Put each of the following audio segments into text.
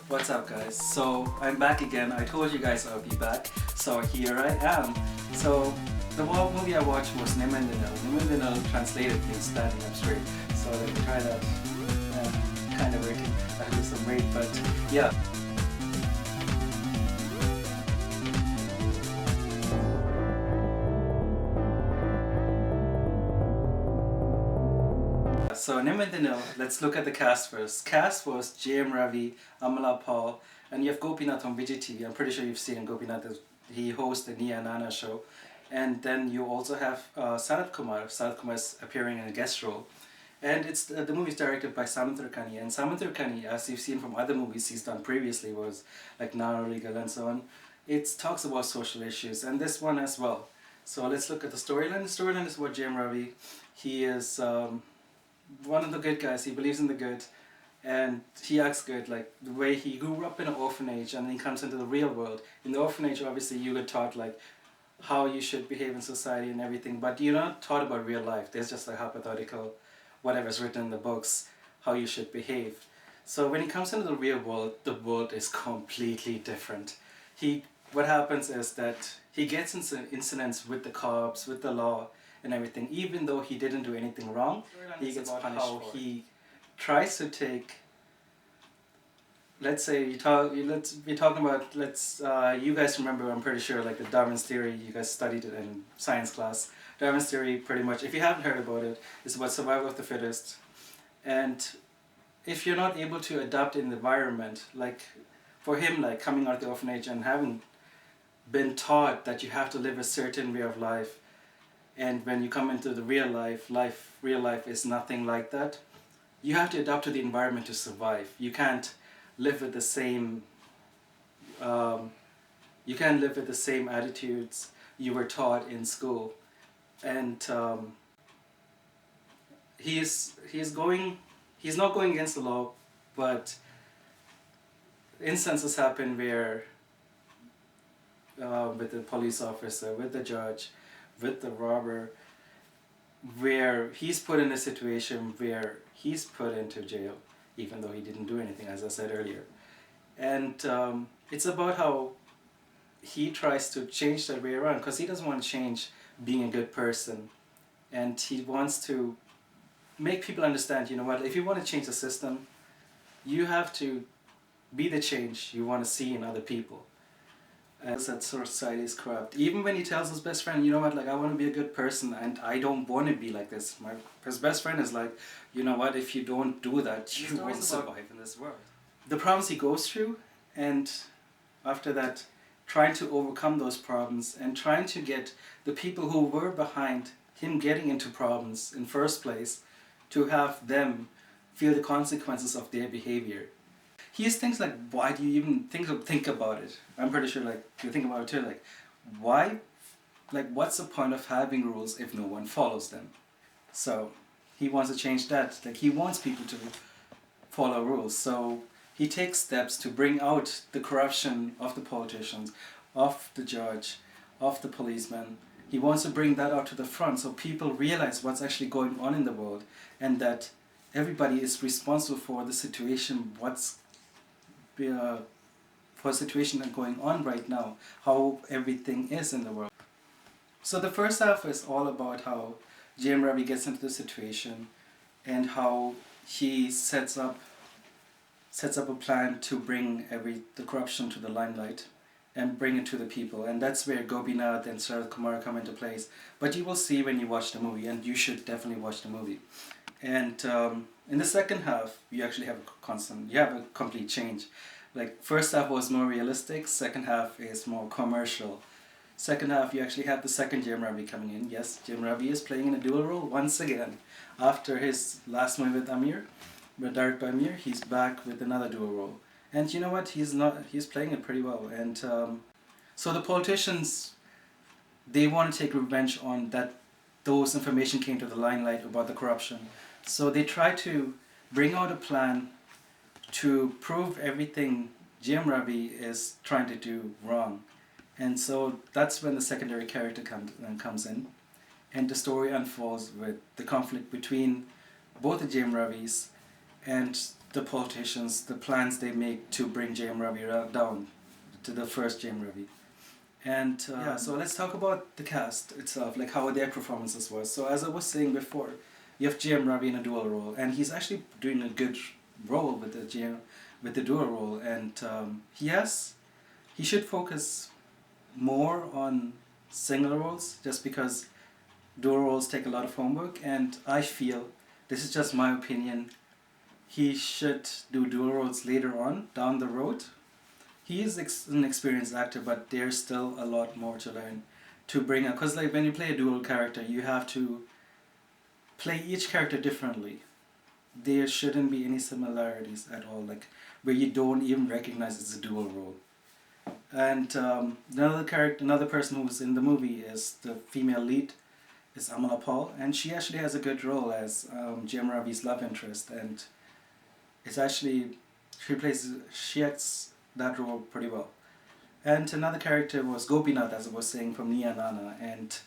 What's up, guys? So I'm back again. I told you guys I'll be back, so here I am. So the movie I watched was Nimirnthu Nil. Nimirnthu Nil translated means standing up straight. So let me try that. Kind of working. I lose some weight, but yeah. So Nimirnthu Nil, let's look at the cast first. Cast was Jeyam, Ravi, Amala, Paul, and you have Gopinath on Vijay TV. I'm pretty sure you've seen Gopinath. He hosts the Nia Nana show. And then you also have Sanat Kumar. Sanat Kumar is appearing in a guest role. And it's the movie is directed by Samuthirakani. And Samuthirakani, as you've seen from other movies he's done previously, was like Naroligal and so on. It talks about social issues, and this one as well. So let's look at the storyline. The storyline is about Jeyam Ravi. He is one of the good guys. He believes in the good, and he acts good. Like the way he grew up in an orphanage, and then he comes into the real world. In the orphanage, obviously, you get taught like how you should behave in society and everything, but you're not taught about real life. There's just a hypothetical, whatever's written in the books, how you should behave. So when he comes into the real world, the world is completely different. What happens is that he gets into incidents with the cops, with the law, and everything. Even though he didn't do anything wrong, he gets punished. How he tries to take. Let's say we're talking about. You guys remember? I'm pretty sure like the Darwin's theory. You guys studied it in science class. Darwin's theory, pretty much. If you haven't heard about it, it's about survival of the fittest. And if you're not able to adapt in the environment, like for him, like coming out of the orphanage and having been taught that you have to live a certain way of life, and when you come into the real life is nothing like that. You have to adapt to the environment to survive. You can't live with the same. You can't live with the same attitudes you were taught in school, and he's not going against the law, but instances happen where with the police officer, with the judge, with the robber, where he's put in a situation where he's put into jail, even though he didn't do anything, as I said earlier. And it's about how he tries to change that way around, because he doesn't want to change being a good person, and he wants to make people understand, you know what, if you want to change the system, you have to be the change you want to see in other people. And that society is corrupt. Even when he tells his best friend, you know what, like I want to be a good person and I don't want to be like this. His best friend is like, you know what, if you don't do that, you won't survive in this world. The problems he goes through, and after that, trying to overcome those problems and trying to get the people who were behind him getting into problems in first place to have them feel the consequences of their behavior. He has things like, why do you even think about it? I'm pretty sure like you think about it too, like why, like what's the point of having rules if no one follows them? So he wants to change that. Like he wants people to follow rules. So he takes steps to bring out the corruption of the politicians, of the judge, of the policeman. He wants to bring that out to the front so people realize what's actually going on in the world, and that everybody is responsible for the situation, for a situation that's going on right now, how everything is in the world. So the first half is all about how Jeyam Ravi gets into the situation and how he sets up a plan to bring the corruption to the limelight and bring it to the people, and that's where Gopinath and Sanat Kumar come into place. But you will see when you watch the movie, and you should definitely watch the movie. And in the second half, you actually have a complete change. Like first half was more realistic, second half is more commercial. Second half, you actually have the second Jeyam Ravi coming in. Yes, Jeyam Ravi is playing in a dual role once again. After his last movie with directed by Amir, he's back with another dual role. And you know what? He's playing it pretty well. And so the politicians, they want to take revenge on that. Those information came to the limelight about the corruption. So they try to bring out a plan to prove everything Jeyam Ravi is trying to do wrong. And so that's when the secondary character comes in, and the story unfolds with the conflict between both the Jeyam Ravis and the politicians, the plans they make to bring Jeyam Ravi down to the first Jeyam Ravi. And yeah, so let's talk about the cast itself, like how their performances was. So as I was saying before, you have Jeyam Ravi in a dual role, and he's actually doing a good role with the dual role, and he should focus more on single roles, just because dual roles take a lot of homework, and I feel, this is just my opinion, he should do dual roles later on, down the road. He is an experienced actor, but there's still a lot more to learn to bring up, because like when you play a dual character, you have to play each character differently. There shouldn't be any similarities at all, like where you don't even recognize it's a dual role. And another person who's in the movie is the female lead, is Amala, and she actually has a good role as Jeyam Ravi's love interest, and it's actually she acts that role pretty well. And another character was Gopinath, as I was saying, from Niya Nana, and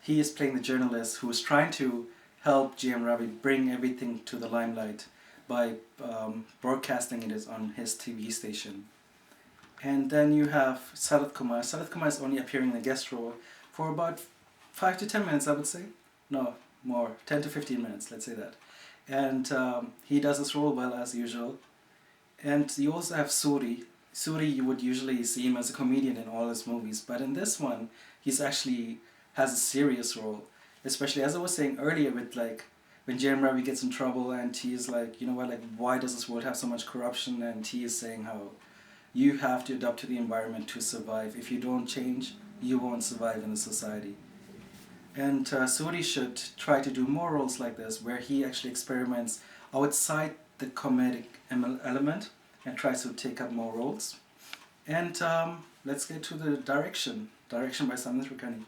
he is playing the journalist who is trying to help Jeyam Ravi bring everything to the limelight by broadcasting it on his TV station. And then you have Sarath Kumar. Sarath Kumar is only appearing in a guest role for about 5 to 10 minutes, I would say. No, more, 10 to 15 minutes, let's say that. And he does his role well as usual. And you also have Suri. Suri, you would usually see him as a comedian in all his movies, but in this one, he's actually has a serious role. Especially as I was saying earlier, with like when Jeyam Ravi gets in trouble and he's like, you know what, like why does this world have so much corruption? And he is saying how you have to adapt to the environment to survive. If you don't change, you won't survive in the society. And Suri should try to do more roles like this, where he actually experiments outside the comedic element and tries to take up more roles. And let's get to the direction. Direction by Samuthirakani.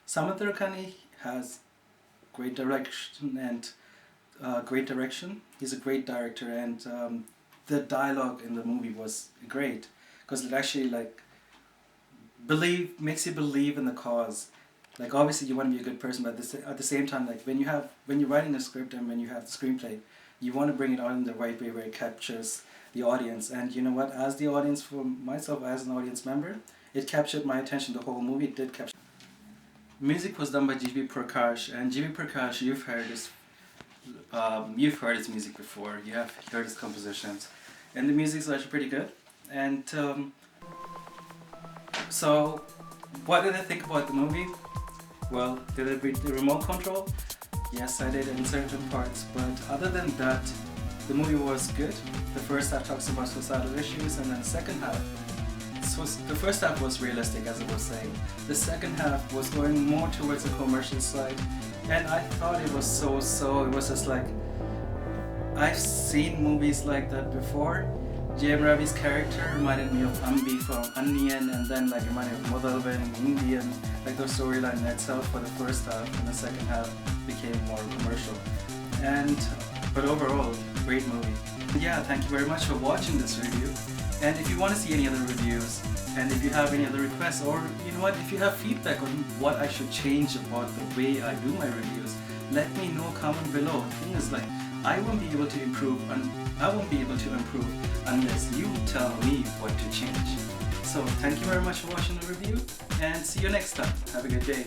Samuthirakani has great direction and He's a great director, and the dialogue in the movie was great, because it actually like makes you believe in the cause. Like obviously you want to be a good person, but at the same time, like when you're writing a script and when you have the screenplay, you want to bring it on in the right way where it captures the audience. And you know what, as the audience, for myself as an audience member, it captured my attention. The whole movie did capture. Music was done by G.B. Prakash, and G.B. Prakash, you've heard his music before. You have heard his compositions, and the music's actually pretty good. And so, what did I think about the movie? Well, did I read the remote control? Yes, I did in certain parts, but other than that, the movie was good. The first half talks about societal issues, and then the second half, the first half was realistic, as I was saying. The second half was going more towards the commercial side, and I thought it was so. It was just like, I've seen movies like that before. Jeyam Ravi's character reminded me of Ambi from Onion, and then like reminded me of Modalben in Indian. Like the storyline itself for the first half, and the second half became more commercial. But overall, great movie. Yeah, thank you very much for watching this review. And if you want to see any other reviews, and if you have any other requests, or you know what, if you have feedback on what I should change about the way I do my reviews, let me know, comment below. The thing is, like, I won't be able to improve unless you tell me what to change. So thank you very much for watching the review, and see you next time. Have a good day.